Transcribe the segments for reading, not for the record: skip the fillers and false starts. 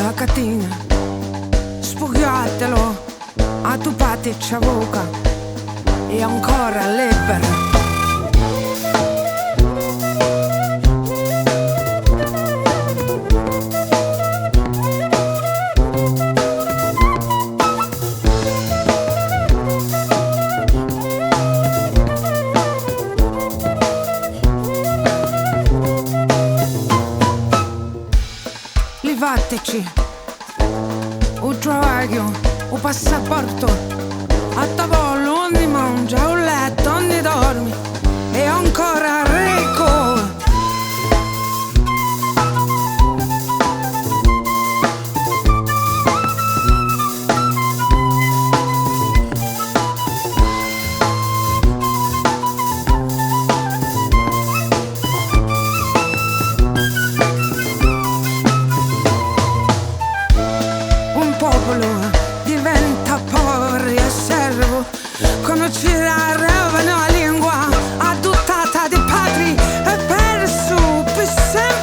la catena, spugliatelo a tu pati ciavuca e ancora libera. Levateci, o travaglio, o passaporto, a tavolo ogni mangia, o letto ogni dormi, e ancora ricco. Diventa poveri e servo, conoscerà la lingua adottata di padri e perso per sempre.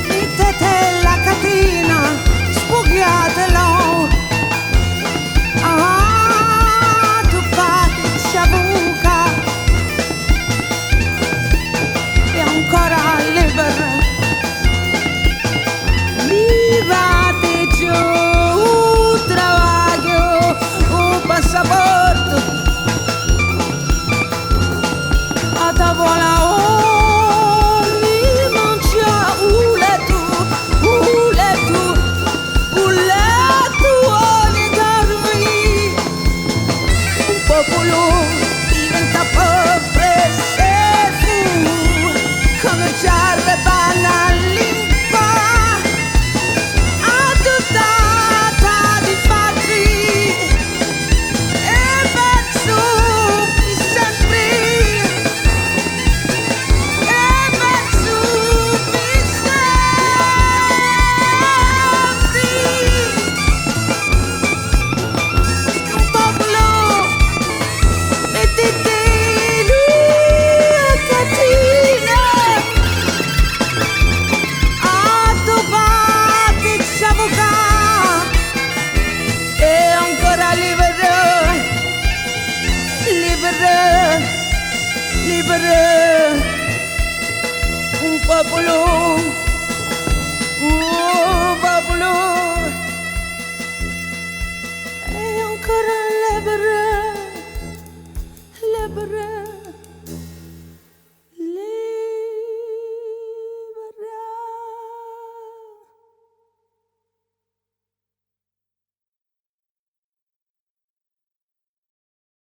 Mettete la catena, spugliatelo a tu pati sciabuca e ancora libera. Levate giù travaglio, un passaporto a tavola. Diventa povero se tu cominciare banalità adottata di padri e verso sempre e verso sempre un popolo. Mettete la catena a trovate sciabuca e ancora libera, libera, libera un popolo.